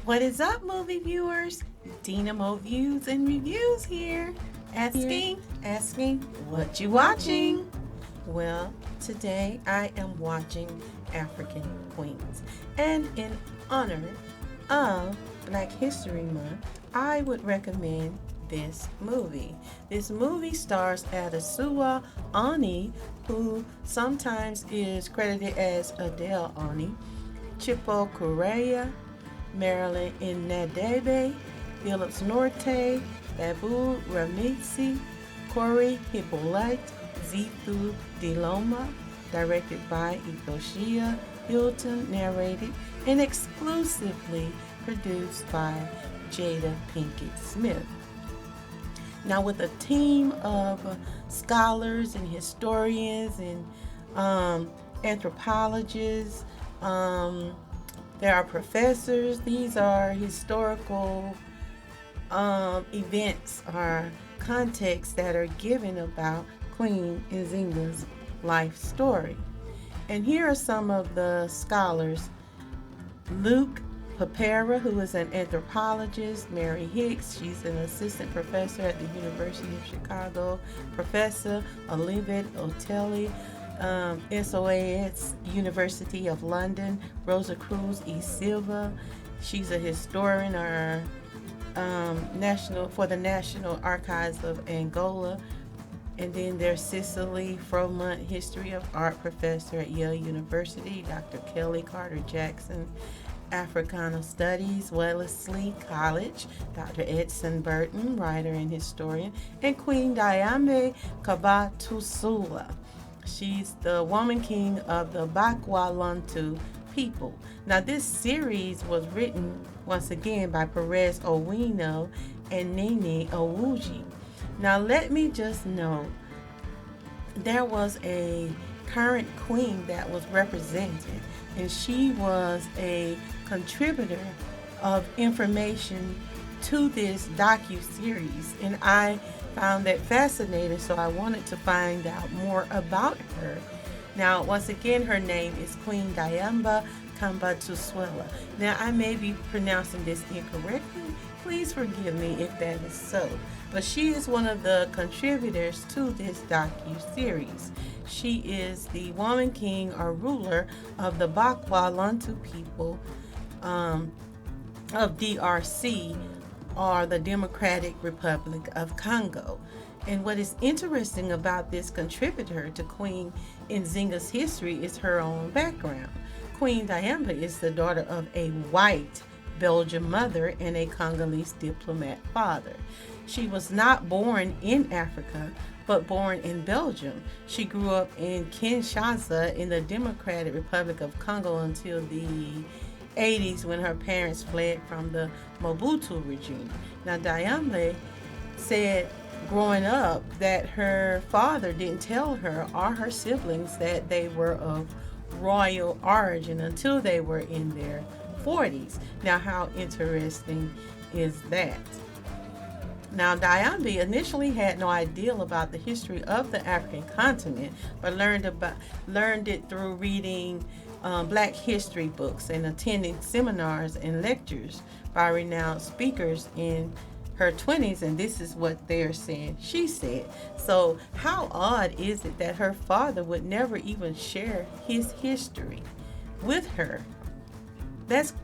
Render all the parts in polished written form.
What is up, movie viewers? Dena Mo Views and Reviews here. Asking, what you watching? Well, today I am watching African Queens. And in honor of Black History Month, I would recommend this movie. This movie stars Adesua Ani, who sometimes is credited as Adele Ani, Chipo Correa, Marilyn Inadebe, Phillips Norte, Babu Ramisi, Corey Hippolyte, Zithu Diloma, directed by Itoshia Hilton, narrated and exclusively produced by Jada Pinkett-Smith. Now, with a team of scholars and historians and anthropologists, there are professors. These are historical events or contexts that are given about Queen Nzinga's life story. And here are some of the scholars. Luke Papera, who is an anthropologist. Mary Hicks, she's an assistant professor at the University of Chicago. Professor Olivet Otelli, SOAS University of London. Rosa Cruz E. Silva, she's a historian or for the National Archives of Angola. And then there's Cicely Fromont, History of Art professor at Yale University. Dr. Kelly Carter Jackson, Africana Studies, Wellesley College. Dr. Edson Burton, writer and historian. And Queen Njinga Mbande. She's the woman king of the Bakwalantu people. Now, this series was written once again by Perez Owino and Nene Owuji. Now, let me just know, there was a current queen that was represented, and she was a contributor of information to this docu-series, and I found that fascinating, so I wanted to find out more about her. Now, once again, her name is Queen Njinga Mbande. Now, I may be pronouncing this incorrectly. Please forgive me if that is so. But she is one of the contributors to this docu-series. She is the woman king or ruler of the Bakwalantu people of DRC, or the Democratic Republic of Congo. And what is interesting about this contributor to Queen Nzinga's history is her own background. Queen Njinga is the daughter of a white Belgian mother and a Congolese diplomat father. She was not born in Africa, but born in Belgium. She grew up in Kinshasa in the Democratic Republic of Congo until the 80s, when her parents fled from the Mobutu regime. Now, Njinga said growing up that her father didn't tell her or her siblings that they were of royal origin until they were in their 40s. Now, how interesting is that? Now, Njinga initially had no idea about the history of the African continent, but learned it through reading Black history books and attending seminars and lectures by renowned speakers in her 20s, and this is what they're saying she said. So how odd is it that her father would never even share his history with her? That's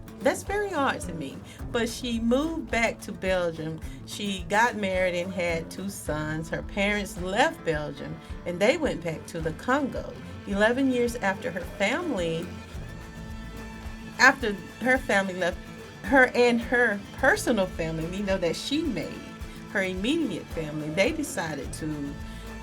very odd to me. But she moved back to Belgium. She got married and had 2 sons. Her parents left Belgium and they went back to the Congo. 11 years after her family left her, and her personal family, we know that she made, her immediate family, they decided to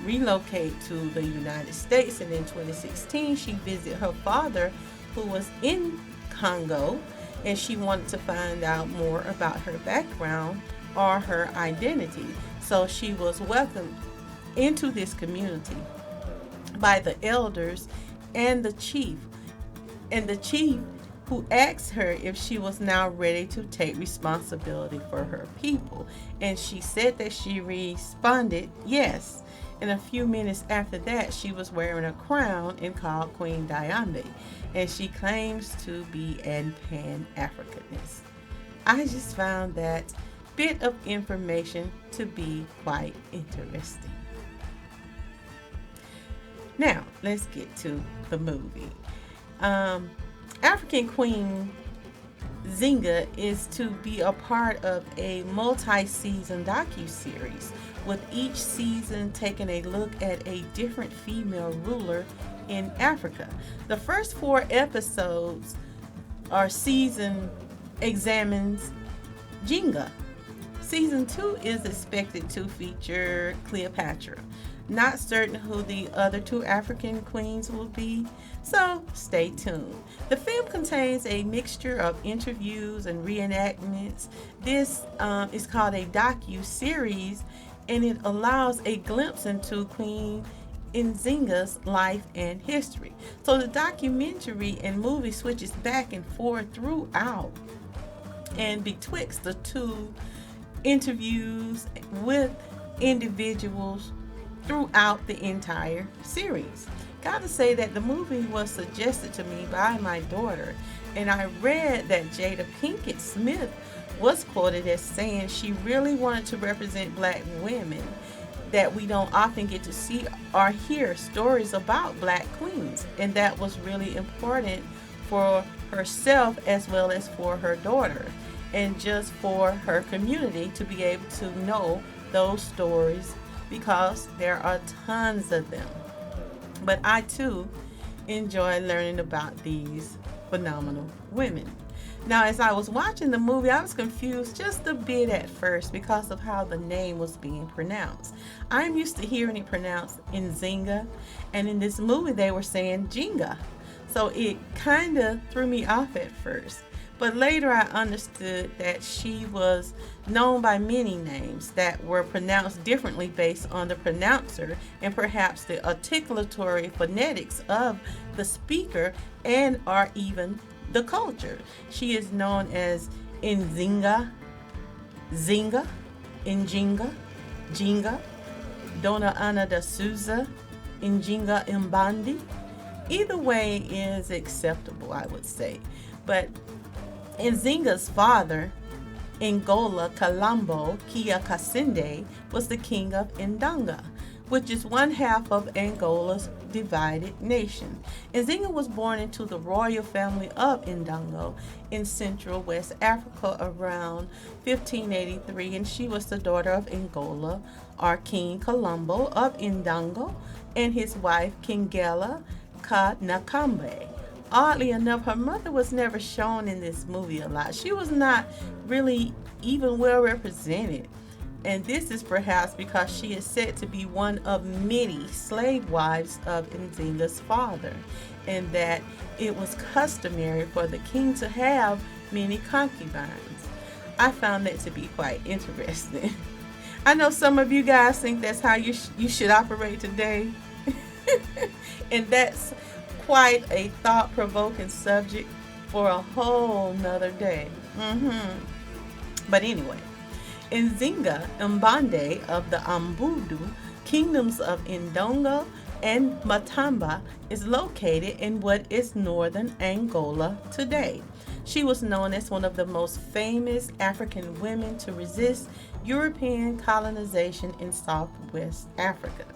relocate to the United States. And in 2016, she visited her father, who was in Congo, and she wanted to find out more about her background or her identity. So she was welcomed into this community by the elders and the chief. And the chief who asked her if she was now ready to take responsibility for her people. And she said that she responded yes. And a few minutes after that, she was wearing a crown and called Queen Njinga. And she claims to be an Pan-Africanist. I just found that bit of information to be quite interesting. Now, let's get to the movie. Um, African Queen Nzinga is to be a part of a multi-season docu-series, with each season taking a look at a different female ruler in Africa. The first 4 episodes or season examines Njinga. Season 2 is expected to feature Cleopatra. Not certain who the other 2 African queens will be, so stay tuned. The film contains a mixture of interviews and reenactments. This is called a docu-series, and it allows a glimpse into Queen Nzinga's life and history. So the documentary and movie switches back and forth throughout and betwixt the 2 interviews with individuals throughout the entire series. Gotta say that the movie was suggested to me by my daughter, and I read that Jada Pinkett-Smith was quoted as saying she really wanted to represent black women, that we don't often get to see or hear stories about black queens, and that was really important for herself as well as for her daughter, and just for her community to be able to know those stories, because there are tons of them. But I too enjoy learning about these phenomenal women. Now, as I was watching the movie, I was confused just a bit at first because of how the name was being pronounced. I'm used to hearing it pronounced Nzinga, and in this movie they were saying Njinga. So it kind of threw me off at first. But later I understood that she was known by many names that were pronounced differently based on the pronouncer and perhaps the articulatory phonetics of the speaker and or even the culture. She is known as Nzinga, Zinga, Njinga, Jinga, Dona Ana da Souza, Nzinga Mbande. Either way is acceptable, I would say. But Nzinga's father, Angola Kalambo Kia Kasinde, was the king of Ndongo, which is one half of Angola's divided nation. Nzinga was born into the royal family of Ndongo in central West Africa around 1583, and she was the daughter of Angola, or King Colombo of Ndongo, and his wife Kingela Nakambe. Oddly enough, her mother was never shown in this movie a lot. She was not really even well represented. And this is perhaps because she is said to be one of many slave wives of Nzinga's father, and that it was customary for the king to have many concubines. I found that to be quite interesting. I know some of you guys think that's how you should operate today. And that's quite a thought-provoking subject for a whole nother day. But anyway, Nzinga Mbande of the Ambundu kingdoms of Ndongo and Matamba is located in what is northern Angola today. She was known as one of the most famous African women to resist European colonization in Southwest Africa.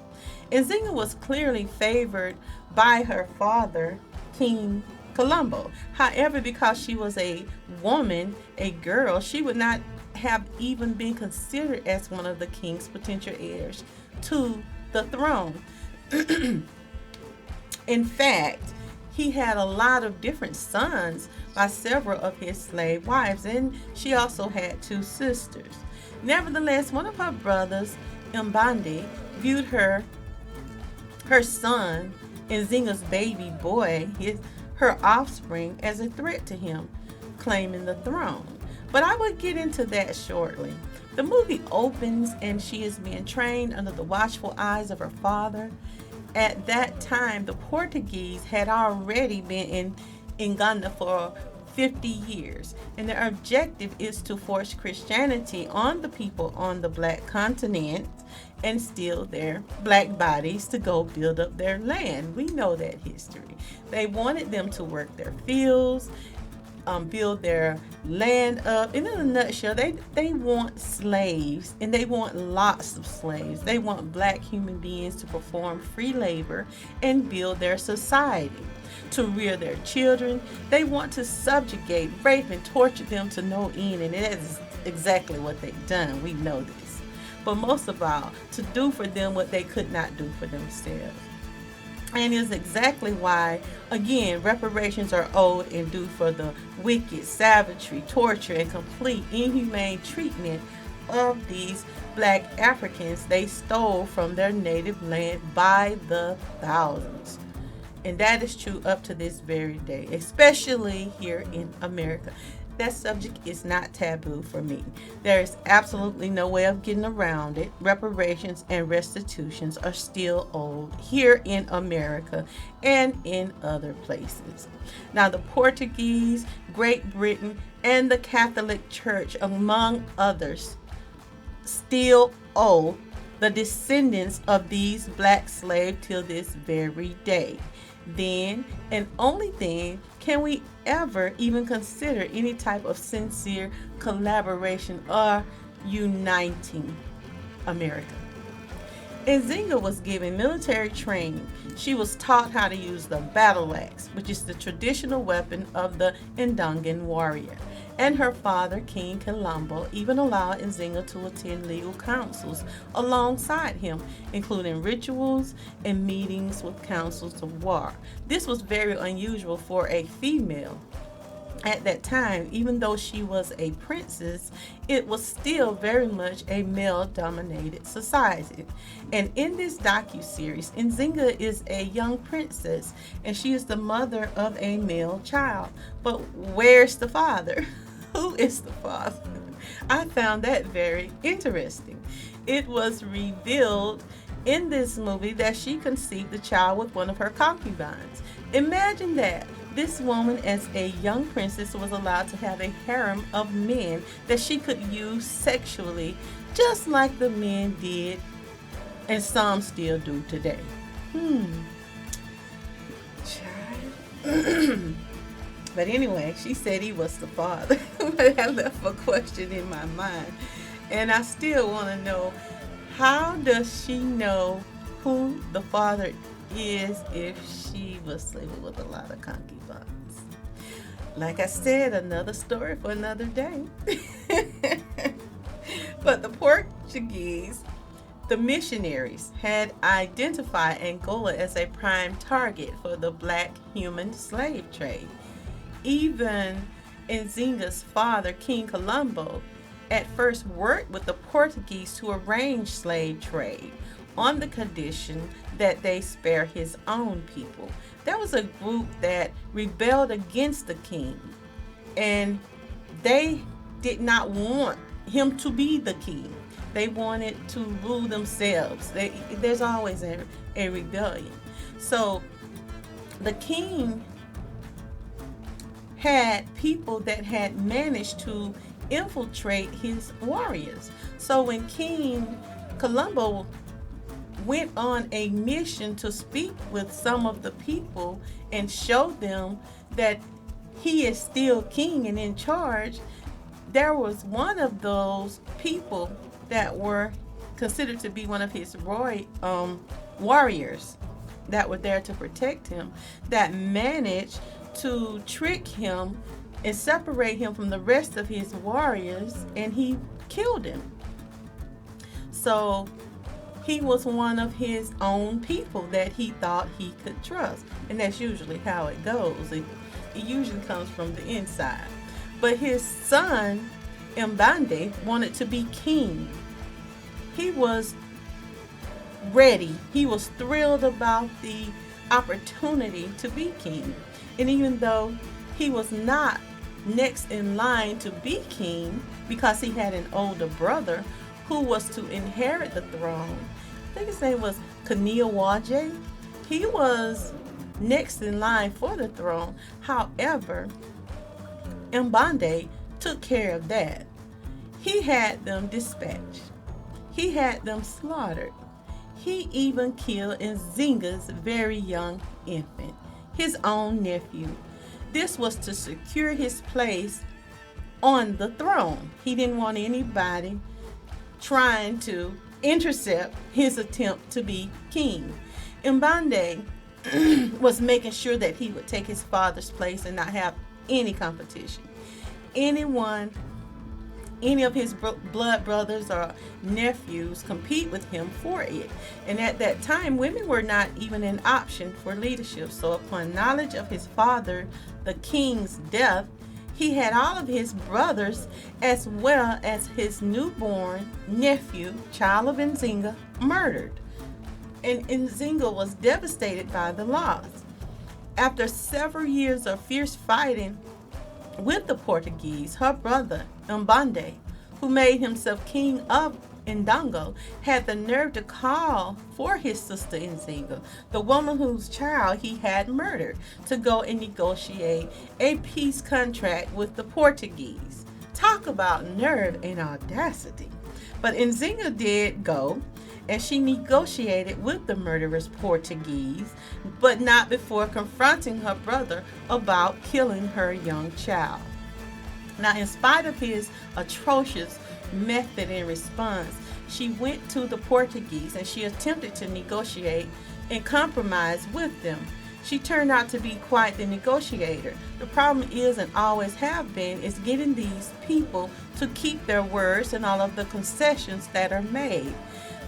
Nzinga was clearly favored by her father, King Colombo. However, because she was a woman, a girl, she would not have even been considered as one of the king's potential heirs to the throne. In fact, he had a lot of different sons by several of his slave wives, and she also had 2 sisters. Nevertheless, one of her brothers, Mbande, viewed her son, Nzinga's baby boy, her offspring, as a threat to him, claiming the throne. But I will get into that shortly. The movie opens and she is being trained under the watchful eyes of her father. At that time, the Portuguese had already been in Ghana for 50 years, and their objective is to force Christianity on the people on the black continent and steal their black bodies to go build up their land. We know that history. They wanted them to work their fields build their land up. And in a nutshell, they want slaves, and they want lots of slaves. They want black human beings to perform free labor and build their society, to rear their children. They want to subjugate, rape, and torture them to no end, and that is exactly what they've done. We know this. But most of all, to do for them what they could not do for themselves. And is exactly why, again, reparations are owed and due for the wicked savagery, torture, and complete inhumane treatment of these black Africans they stole from their native land by the thousands. And that is true up to this very day, especially here in America. That subject is not taboo for me. There is absolutely no way of getting around it. Reparations and restitutions are still owed here in America and in other places. Now, the Portuguese, Great Britain, and the Catholic Church, among others, still owe the descendants of these black slaves till this very day. Then, and only then, can we ever even consider any type of sincere collaboration or uniting America. Nzinga was given military training. She was taught how to use the battle axe, which is the traditional weapon of the Ndongo warrior. And her father, King Kalambo, even allowed Nzinga to attend legal councils alongside him, including rituals and meetings with councils of war. This was very unusual for a female. At that time, even though she was a princess, it was still very much a male-dominated society. And in this docu-series, Nzinga is a young princess, and she is the mother of a male child. But where's the father? Who is the father? I found that very interesting. It was revealed in this movie that she conceived the child with one of her concubines. Imagine that. This woman, as a young princess, was allowed to have a harem of men that she could use sexually, just like the men did, and some still do today. Child. But anyway, she said he was the father. But that left a question in my mind. And I still want to know, how does she know who the father is if she was sleeping with a lot of concubines? Like I said, another story for another day. But the Portuguese, the missionaries, had identified Angola as a prime target for the black human slave trade. Even Nzinga's father, King Kalambo, at first worked with the Portuguese to arrange slave trade on the condition that they spare his own people. There was a group that rebelled against the king, and they did not want him to be the king. They wanted to rule themselves. There's always a rebellion. So the king had people that had managed to infiltrate his warriors. So when King Kalambo went on a mission to speak with some of the people and show them that he is still king and in charge, there was one of those people that were considered to be one of his warriors that were there to protect him, that managed to trick him and separate him from the rest of his warriors, and he killed him. So he was one of his own people that he thought he could trust. And that's usually how it goes. It usually comes from the inside. But his son, Mbande, wanted to be king. He was ready. He was thrilled about the opportunity to be king. And even though he was not next in line to be king, because he had an older brother who was to inherit the throne, I think his name was Kaniawaje. He was next in line for the throne. However, Mbande took care of that. He had them dispatched. He had them slaughtered. He even killed Nzinga's very young infant, his own nephew. This was to secure his place on the throne. He didn't want anybody trying to intercept his attempt to be king. Mbande was making sure that he would take his father's place and not have any competition. Any of his blood brothers or nephews compete with him for it. And at that time, women were not even an option for leadership. So upon knowledge of his father, the king's death, he had all of his brothers as well as his newborn nephew, child of Nzinga, murdered. And Nzinga was devastated by the loss. After several years of fierce fighting with the Portuguese, her brother, Mbande, who made himself king of Ndongo, had the nerve to call for his sister Nzinga, the woman whose child he had murdered, to go and negotiate a peace contract with the Portuguese. Talk about nerve and audacity. But Nzinga did go, and she negotiated with the murderous Portuguese, but not before confronting her brother about killing her young child. Now, in spite of his atrocious method and response, she went to the Portuguese and she attempted to negotiate and compromise with them. She turned out to be quite the negotiator. The problem is, and always have been, is getting these people to keep their words and all of the concessions that are made.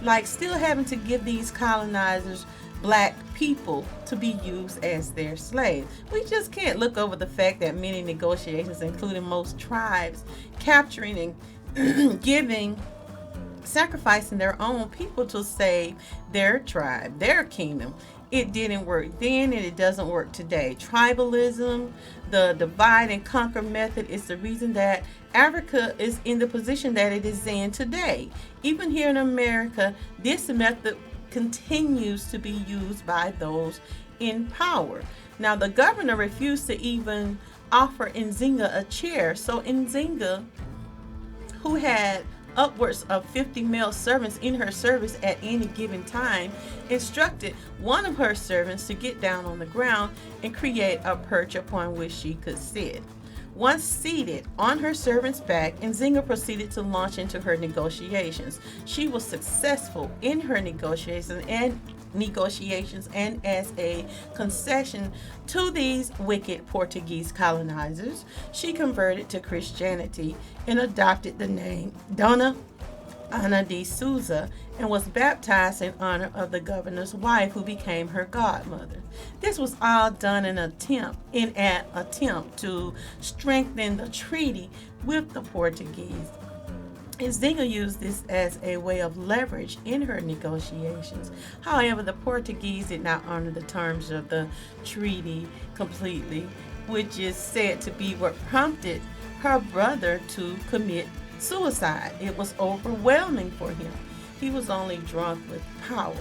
Like still having to give these colonizers black people to be used as their slaves. We just can't look over the fact that many negotiations, including most tribes, capturing and sacrificing their own people to save their tribe, their kingdom. It didn't work then and it doesn't work today. Tribalism, the divide and conquer method, is the reason that Africa is in the position that it is in today. Even here in America, this method continues to be used by those in power. Now, the governor refused to even offer Nzinga a chair, so Nzinga, who had upwards of 50 male servants in her service at any given time, instructed one of her servants to get down on the ground and create a perch upon which she could sit. Once seated on her servant's back, Nzinga proceeded to launch into her negotiations. She was successful in her negotiations, and as a concession to these wicked Portuguese colonizers, she converted to Christianity and adopted the name Dona Ana de Souza and was baptized in honor of the governor's wife, who became her godmother. This was all done in an attempt to strengthen the treaty with the Portuguese. Nzinga used this as a way of leverage in her negotiations. However, the Portuguese did not honor the terms of the treaty completely, which is said to be what prompted her brother to commit suicide. It was overwhelming for him. He was only drunk with power.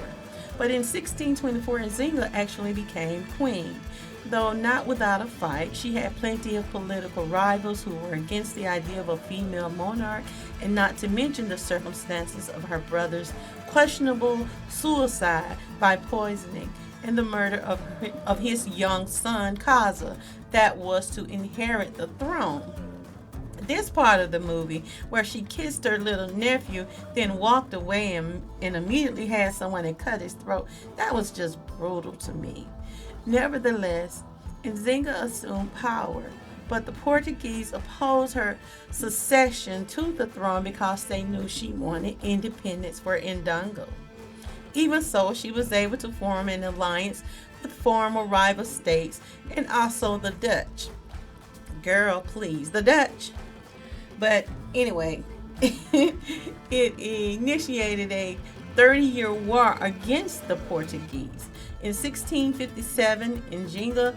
But in 1624, Nzinga actually became queen. Though not without a fight, she had plenty of political rivals who were against the idea of a female monarch, and not to mention the circumstances of her brother's questionable suicide by poisoning and the murder of his young son, Kaza, that was to inherit the throne. This part of the movie, where she kissed her little nephew, then walked away and immediately had someone and cut his throat, that was just brutal to me. Nevertheless, Nzinga assumed power, but the Portuguese opposed her succession to the throne because they knew she wanted independence for Ndongo. Even so, she was able to form an alliance with former rival states and also the Dutch. Girl, please, the Dutch. But anyway, it initiated a 30-year war against the Portuguese. In 1657, Njinga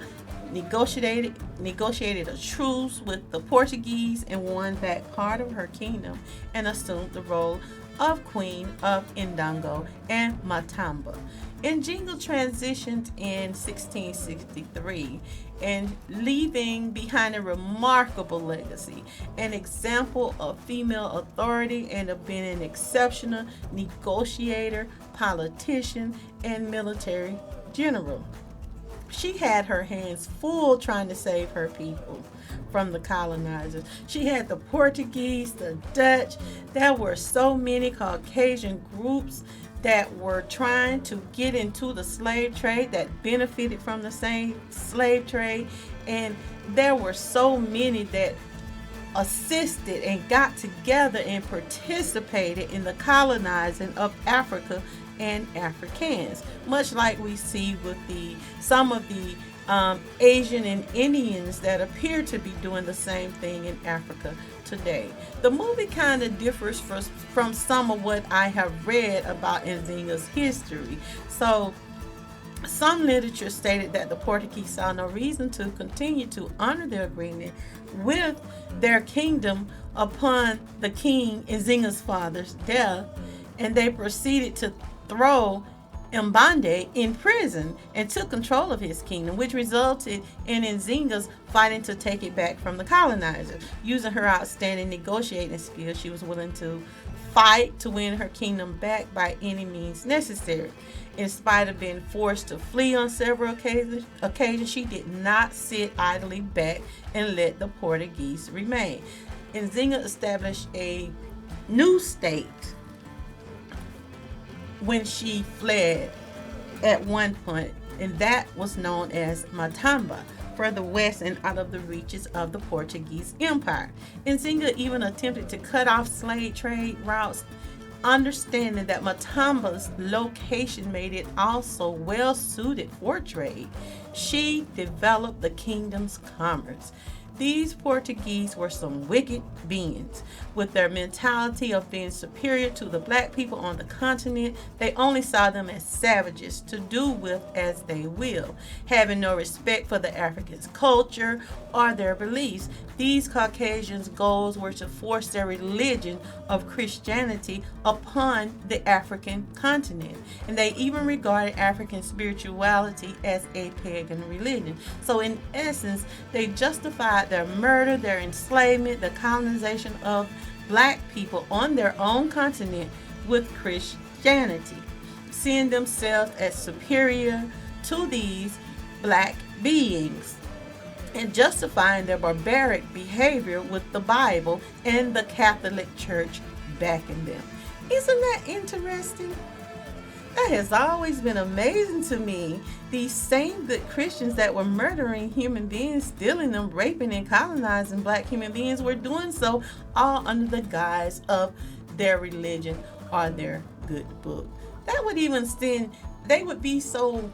negotiated a truce with the Portuguese and won back part of her kingdom and assumed the role of Queen of Ndongo and Matamba. Njinga transitioned in 1663 and leaving behind a remarkable legacy, an example of female authority, and of being an exceptional negotiator, politician, and military general. she had her hands full trying to save her people from the colonizers. She had the Portuguese, the Dutch. There were so many Caucasian groups that were trying to get into the slave trade, that benefited from the same slave trade. And there were so many that assisted and got together and participated in the colonizing of Africa and Africans, much like we see with some of the Asian and Indians that appear to be doing the same thing in Africa today. The movie kind of differs from some of what I have read about Nzinga's history. So some literature stated that the Portuguese saw no reason to continue to honor their agreement with their kingdom upon the king Nzinga's father's death, and they proceeded to throw Mbande in prison and took control of his kingdom, which resulted in Nzinga's fighting to take it back from the colonizers. Using her outstanding negotiating skills, she was willing to fight to win her kingdom back by any means necessary. In spite of being forced to flee on several occasions, she did not sit idly back and let the Portuguese remain. Nzinga established a new state when she fled at one point, and that was known as Matamba, further west and out of the reaches of the Portuguese Empire. Nzinga even attempted to cut off slave trade routes, understanding that Matamba's location made it also well suited for trade. She developed the kingdom's commerce. These Portuguese were some wicked beings. With their mentality of being superior to the black people on the continent, they only saw them as savages to do with as they will, having no respect for the Africans' culture or their beliefs. These Caucasians' goals were to force their religion of Christianity upon the African continent, and they even regarded African spirituality as a pagan religion. So in essence, they justified their murder, their enslavement, the colonization of black people on their own continent with Christianity, seeing themselves as superior to these black beings, and justifying their barbaric behavior with the Bible and the Catholic Church backing them. Isn't that interesting? That has always been amazing to me. These same good Christians that were murdering human beings, stealing them, raping and colonizing black human beings, were doing so all under the guise of their religion or their good book. That would even send, they would be so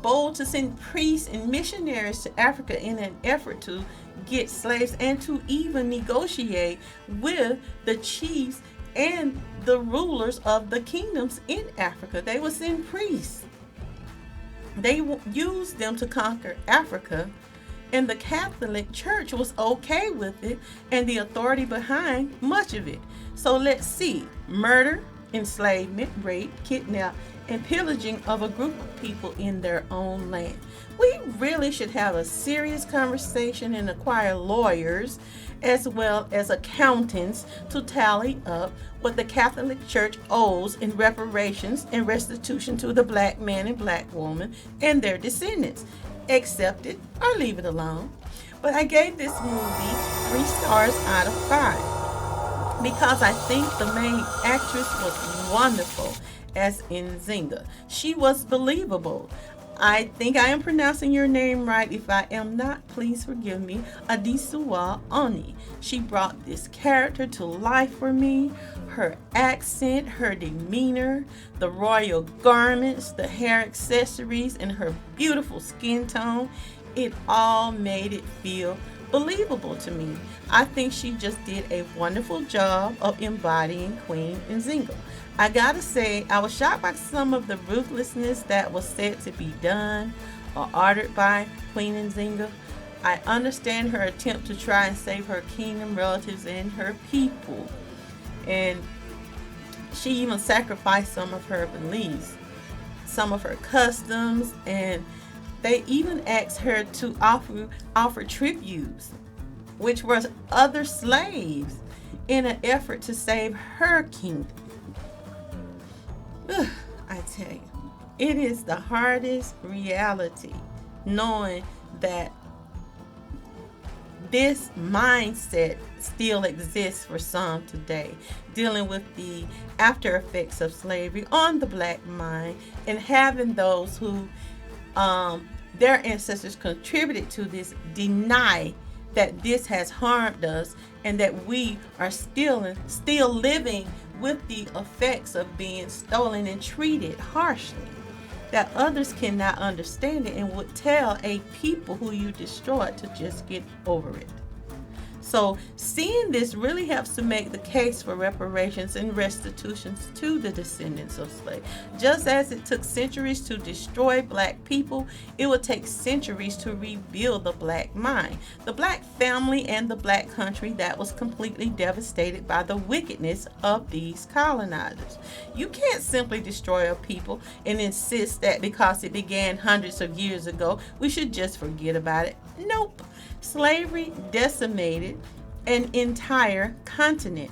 bold to send priests and missionaries to Africa in an effort to get slaves and to even negotiate with the chiefs and the rulers of the kingdoms in Africa. They would send priests. They used them to conquer Africa, and the Catholic Church was okay with it and the authority behind much of it. So let's see: murder, enslavement, rape, kidnap, and pillaging of a group of people in their own land. We really should have a serious conversation and acquire lawyers as well as accountants to tally up what the Catholic Church owes in reparations and restitution to the black man and black woman and their descendants. Accept it or leave it alone. But I gave this movie 3 stars out of 5 because I think the main actress was wonderful as Nzinga. She was believable. I think I am pronouncing your name right. If I am not, please forgive me. Adisuwa Oni. She brought this character to life for me. Her accent, her demeanor, the royal garments, the hair accessories, and her beautiful skin tone, it all made it feel believable to me. I think she just did a wonderful job of embodying Queen Njinga. I gotta say, I was shocked by some of the ruthlessness that was said to be done or uttered by Queen Njinga. I understand her attempt to try and save her kingdom, relatives, and her people. And she even sacrificed some of her beliefs, some of her customs, and they even asked her to offer tributes, which were other slaves, in an effort to save her kingdom. I tell you, it is the hardest reality knowing that this mindset still exists for some today, dealing with the after effects of slavery on the black mind, and having those who their ancestors contributed to this deny that this has harmed us, and that we are still living with the effects of being stolen and treated harshly, that others cannot understand it and would tell a people who you destroyed to just get over it. So seeing this really helps to make the case for reparations and restitutions to the descendants of slaves. Just as it took centuries to destroy black people, it will take centuries to rebuild the black mind, the black family, and the black country that was completely devastated by the wickedness of these colonizers. You can't simply destroy a people and insist that because it began hundreds of years ago, we should just forget about it. Nope. Slavery decimated an entire continent,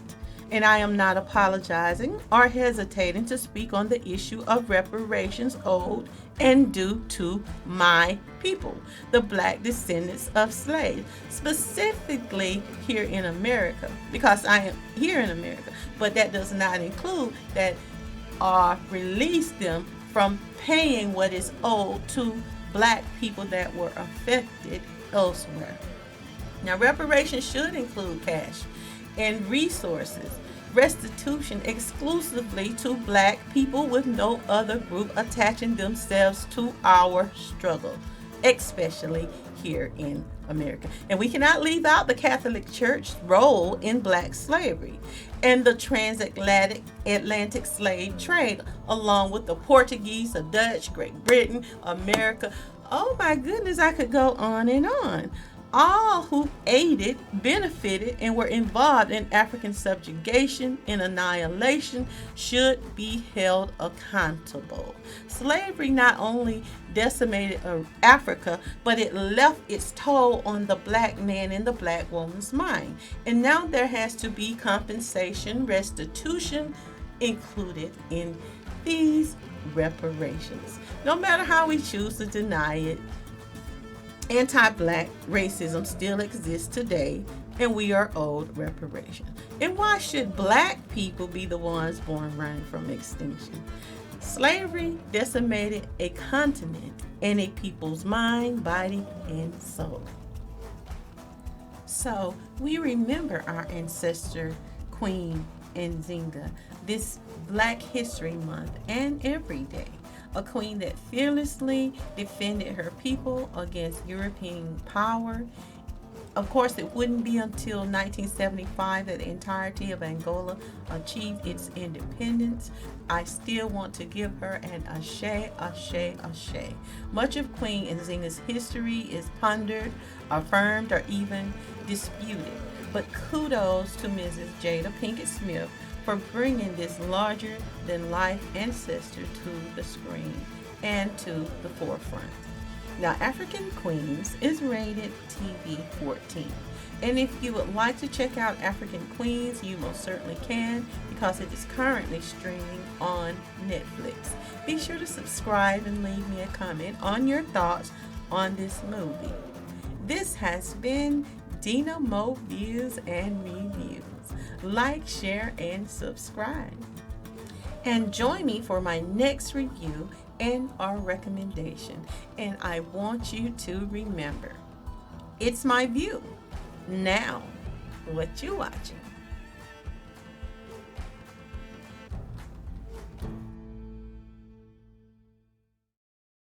and I am not apologizing or hesitating to speak on the issue of reparations owed and due to my people, the black descendants of slaves, specifically here in America, because I am here in America, but that does not include that release them from paying what is owed to black people that were affected elsewhere. Now, reparations should include cash and resources, restitution exclusively to black people with no other group attaching themselves to our struggle, especially here in America. And we cannot leave out the Catholic Church's role in black slavery and the transatlantic slave trade, along with the Portuguese, the Dutch, Great Britain, America. Oh my goodness, I could go on and on. All who aided, benefited, and were involved in African subjugation and annihilation should be held accountable. Slavery not only decimated Africa, but it left its toll on the black man and the black woman's mind. And now there has to be compensation, restitution included in these reparations. No matter how we choose to deny it, anti-black racism still exists today, and we are owed reparations. And why should black people be the ones born running from extinction? Slavery decimated a continent and a people's mind, body, and soul. So we remember our ancestor, Queen Njinga, this Black History Month and every day. A queen that fearlessly defended her people against European power. Of course, it wouldn't be until 1975 that the entirety of Angola achieved its independence. I still want to give her an ashe, ashe, ashe. Much of Queen Nzinga's history is pondered, affirmed, or even disputed. But kudos to Mrs. Jada Pinkett-Smith for bringing this larger-than-life ancestor to the screen and to the forefront. Now, African Queens is rated TV 14. And if you would like to check out African Queens, you most certainly can, because it is currently streaming on Netflix. Be sure to subscribe and leave me a comment on your thoughts on this movie. This has been Dena Mo Views and Reviews. Like, share, and subscribe. And join me for my next review and our recommendation. And I want you to remember, it's my view. Now, what you watching?